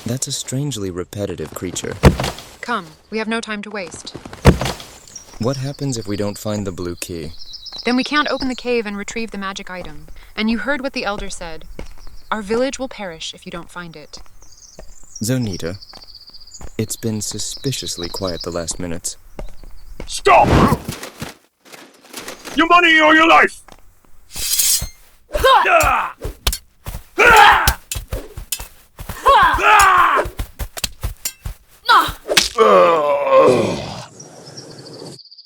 That's a strangely repetitive creature. Come, we have no time to waste. What happens if we don't find the blue key? Then we can't open the cave and retrieve the magic item. And you heard what the elder said. Our village will perish if you don't find it. Zonita, it's been suspiciously quiet the last minutes. Stop! Your money or your life!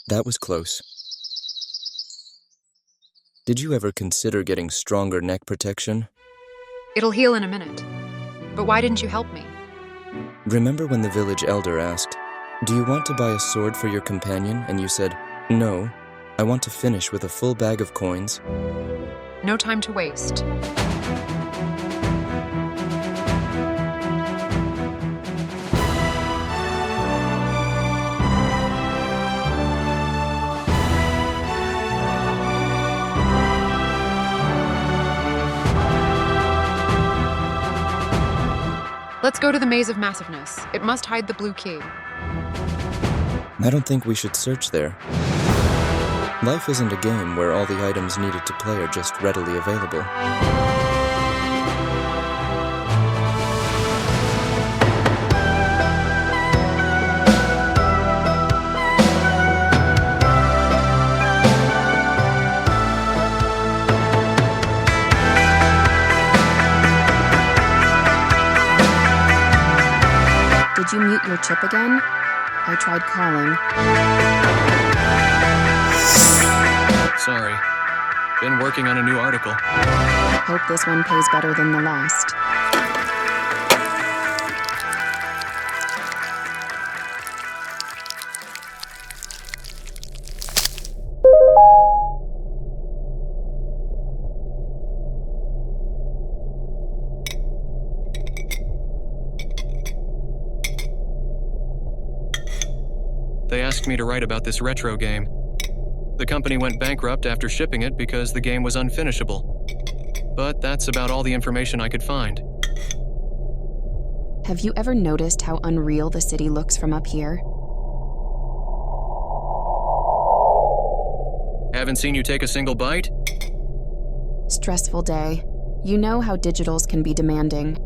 That was close. Did you ever consider getting stronger neck protection? It'll heal in a minute. But why didn't you help me? Remember when the village elder asked, "Do you want to buy a sword for your companion?" And you said, "No, I want to finish with a full bag of coins." No time to waste. Let's go to the Maze of Massiveness. It must hide the blue key. I don't think we should search there. Life isn't a game where all the items needed to play are just readily available. Did you mute your chip again? I tried calling. Sorry. Been working on a new article. Hope this one pays better than the last. They asked me to write about this retro game. The company went bankrupt after shipping it because the game was unfinishable. But that's about all the information I could find. Have you ever noticed how unreal the city looks from up here? Haven't seen you take a single bite? Stressful day. You know how digitals can be demanding.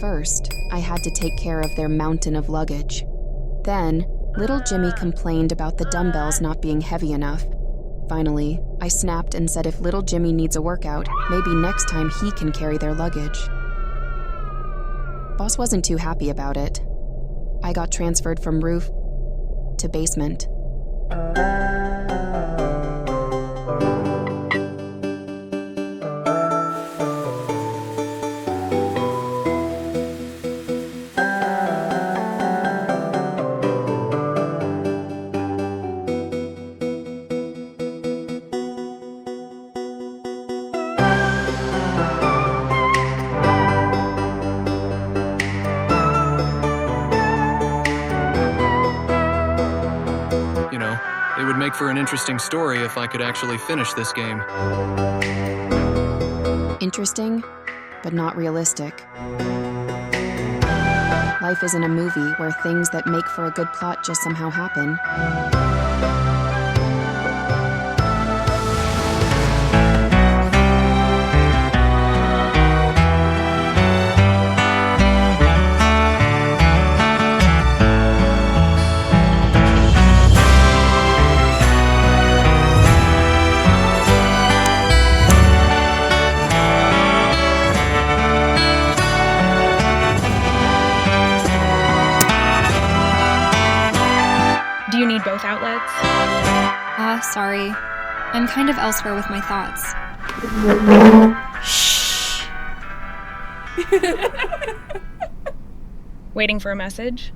First, I had to take care of their mountain of luggage. Then, little Jimmy complained about the dumbbells not being heavy enough. Finally, I snapped and said if little Jimmy needs a workout, maybe next time he can carry their luggage. Boss wasn't too happy about it. I got transferred from roof to basement. It would make for an interesting story if I could actually finish this game. Interesting, but not realistic. Life isn't a movie where things that make for a good plot just somehow happen. Do you need both outlets? Sorry. I'm kind of elsewhere with my thoughts. Shh. Waiting for a message?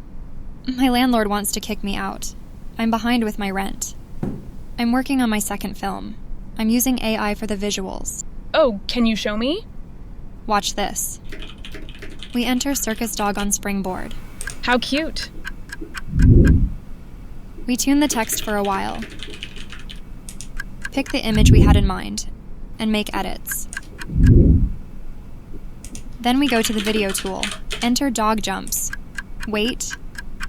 My landlord wants to kick me out. I'm behind with my rent. I'm working on my second film. I'm using AI for the visuals. Oh, can you show me? Watch this. We enter Circus Dog on Springboard. How cute. We tune the text for a while. Pick the image we had in mind, and make edits. Then we go to the video tool. Enter dog jumps. Wait,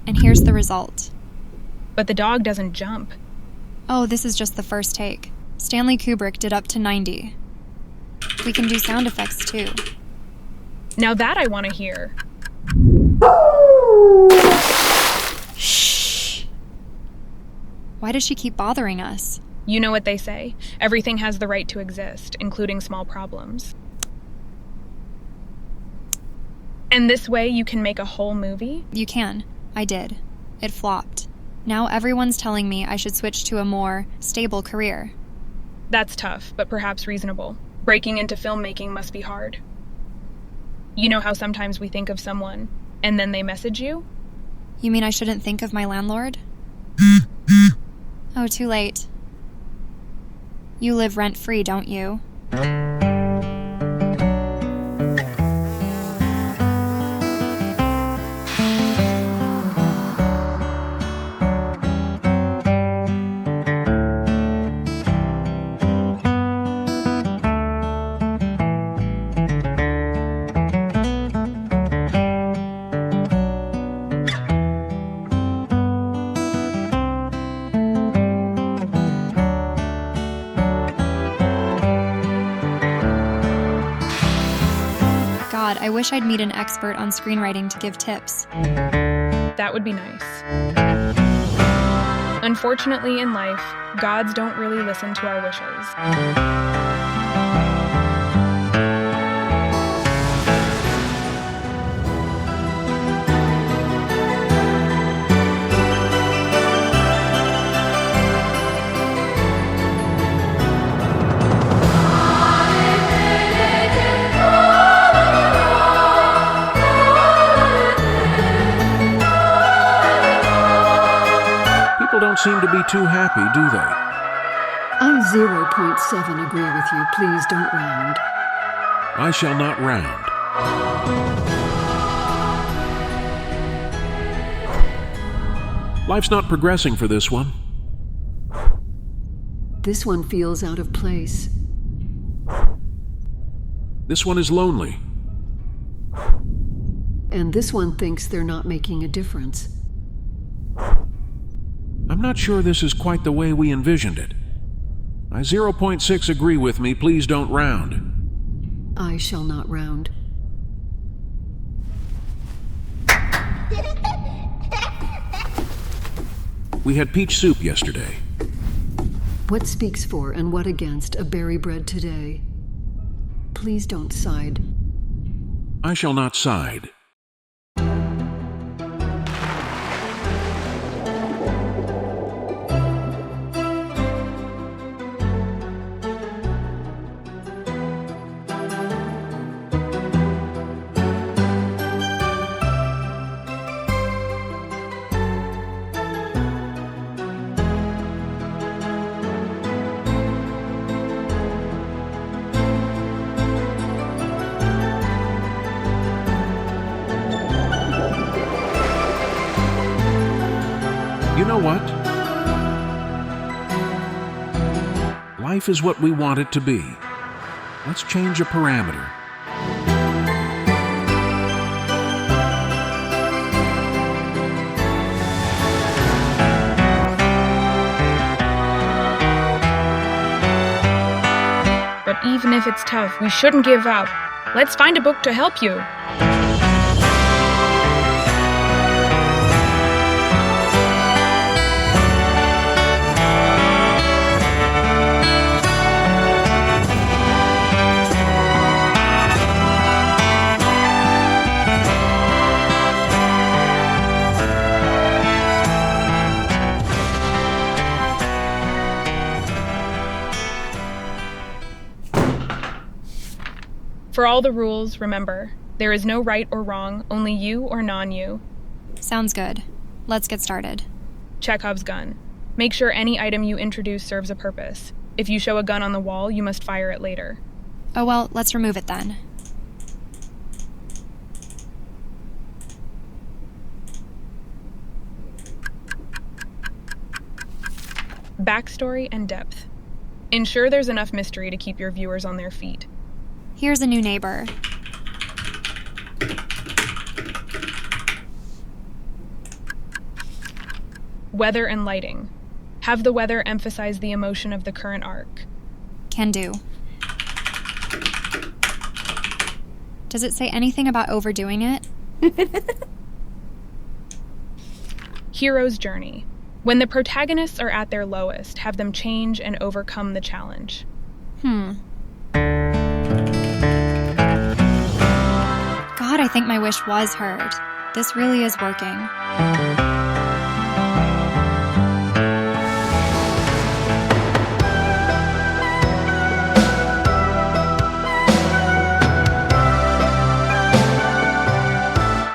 and here's the result. But the dog doesn't jump. Oh, this is just the first take. Stanley Kubrick did up to 90. We can do sound effects too. Now that I want to hear. Shh! Why does she keep bothering us? You know what they say. Everything has the right to exist, including small problems. And this way you can make a whole movie? You can. I did. It flopped. Now everyone's telling me I should switch to a more stable career. That's tough, but perhaps reasonable. Breaking into filmmaking must be hard. You know how sometimes we think of someone, and then they message you? You mean I shouldn't think of my landlord? Oh, too late. You live rent-free, don't you? God, I wish I'd meet an expert on screenwriting to give tips. That would be nice. Unfortunately, in life, gods don't really listen to our wishes. People don't seem to be too happy, do they? I 0.7 agree with you. Please don't round. I shall not round. Life's not progressing for this one. This one feels out of place. This one is lonely. And this one thinks they're not making a difference. I'm not sure this is quite the way we envisioned it. I 0.6 agree with me. Please don't round. I shall not round. We had peach soup yesterday. What speaks for and what against a berry bread today? Please don't side. I shall not side. You know what? Life is what we want it to be. Let's change a parameter. But even if it's tough, we shouldn't give up. Let's find a book to help you. For all the rules, remember, there is no right or wrong, only you or non-you. Sounds good. Let's get started. Chekhov's gun. Make sure any item you introduce serves a purpose. If you show a gun on the wall, you must fire it later. Oh well, let's remove it then. Backstory and depth. Ensure there's enough mystery to keep your viewers on their feet. Here's a new neighbor. Weather and lighting. Have the weather emphasize the emotion of the current arc. Can do. Does it say anything about overdoing it? Hero's journey. When the protagonists are at their lowest, have them change and overcome the challenge. God, I think my wish was heard. This really is working.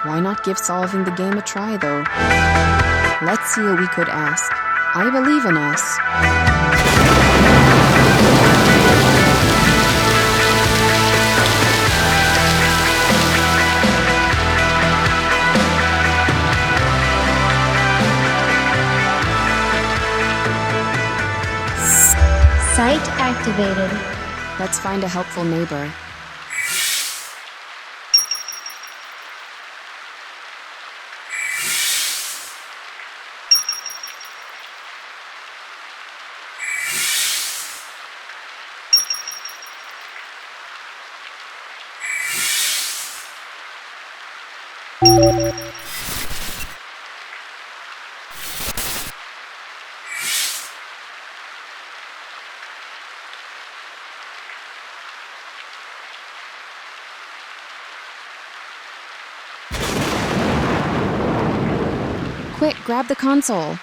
Why not give solving the game a try, though? Let's see what we could ask. I believe in us. Site activated. Let's find a helpful neighbor. Quick, grab the console.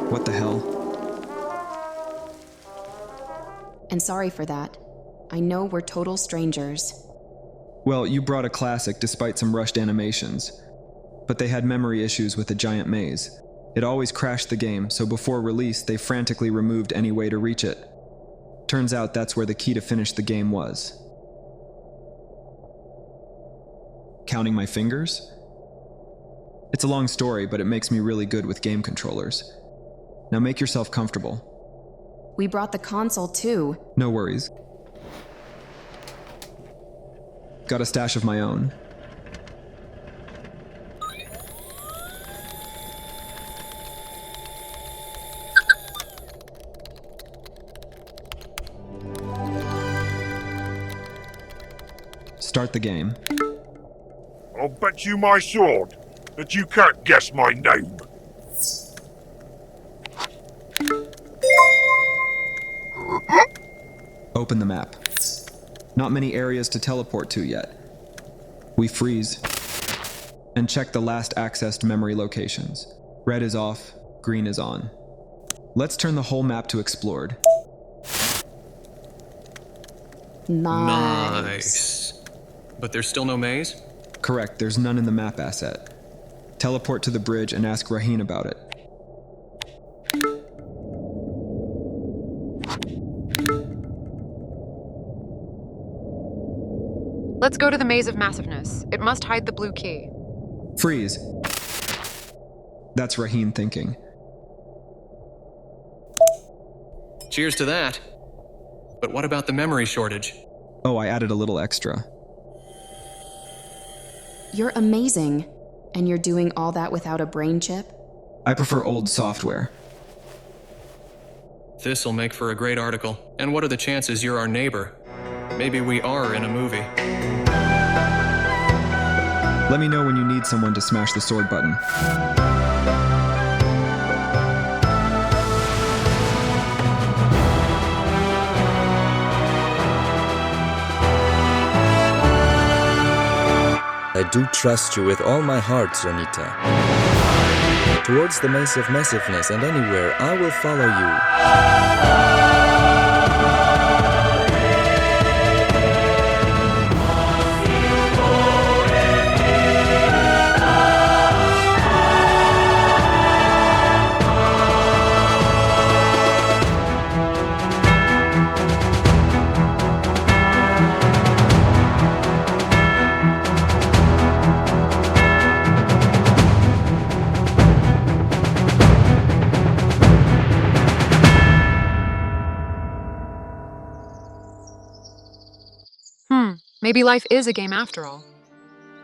What the hell? And sorry for that. I know we're total strangers. Well, you brought a classic despite some rushed animations. But they had memory issues with the giant maze. It always crashed the game, so before release, they frantically removed any way to reach it. Turns out that's where the key to finish the game was. Counting my fingers? It's a long story, but it makes me really good with game controllers. Now make yourself comfortable. We brought the console too. No worries. Got a stash of my own. Start the game. I'll bet you my sword that you can't guess my name. Open the map. Not many areas to teleport to yet. We freeze and check the last accessed memory locations. Red is off, green is on. Let's turn the whole map to explored. Nice. But there's still no maze? Correct, there's none in the map asset. Teleport to the bridge and ask Raheen about it. Let's go to the Maze of Massiveness. It must hide the blue key. Freeze. That's Raheen thinking. Cheers to that. But what about the memory shortage? Oh, I added a little extra. You're amazing. And you're doing all that without a brain chip? I prefer old software. This'll make for a great article. And what are the chances you're our neighbor? Maybe we are in a movie. Let me know when you need someone to smash the sword button. I do trust you with all my heart, Zonita. Towards the Maze of Massiveness and anywhere, I will follow you. Maybe life is a game after all.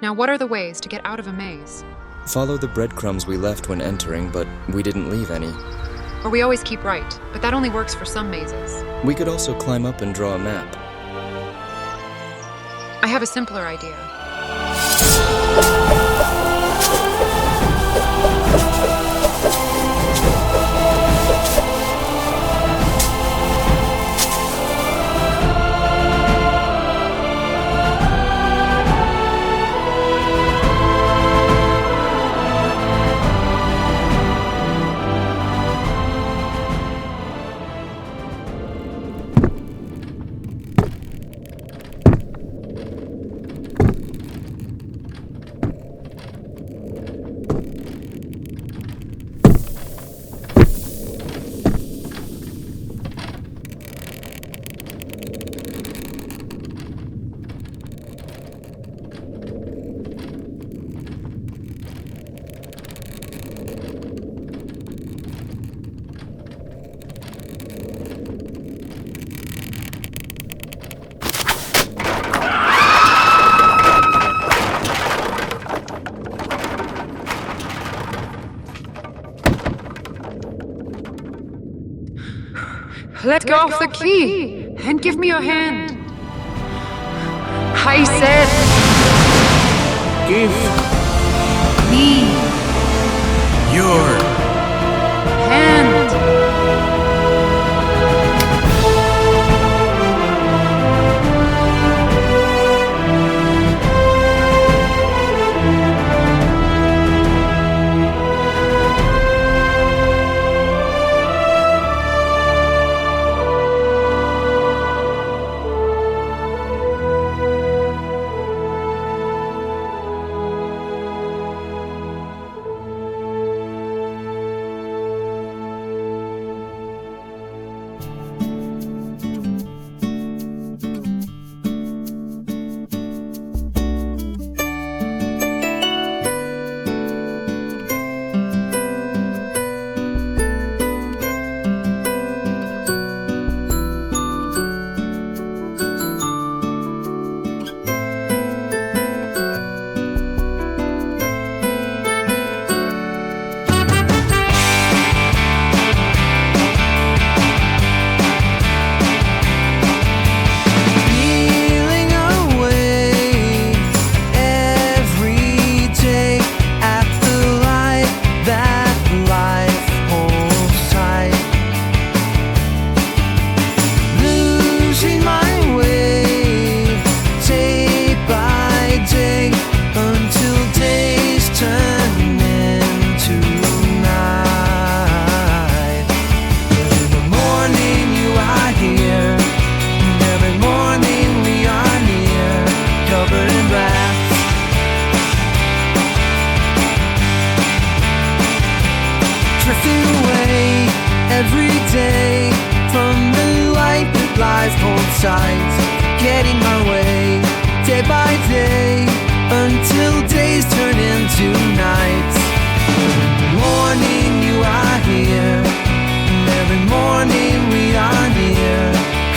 Now, what are the ways to get out of a maze? Follow the breadcrumbs we left when entering, but we didn't leave any. Or we always keep right, but that only works for some mazes. We could also climb up and draw a map. I have a simpler idea. Let go of the key and give me your hand. I said, Give me your hand. every day from the light that life holds sight, getting my way day by day until days turn into nights. Every morning you are here, and every morning we are near,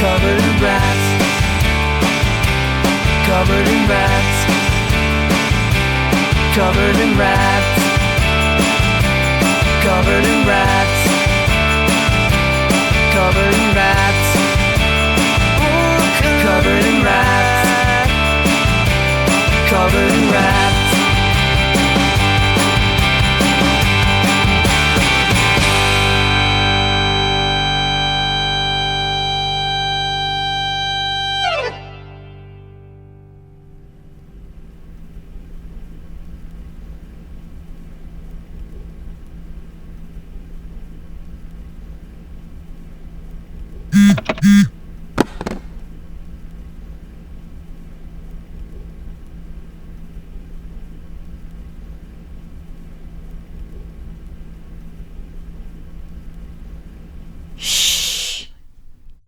covered in rats, covered in rats, covered in rats, covered in rats, covered in rats, covered in rats, covered in rats. Mm-hmm.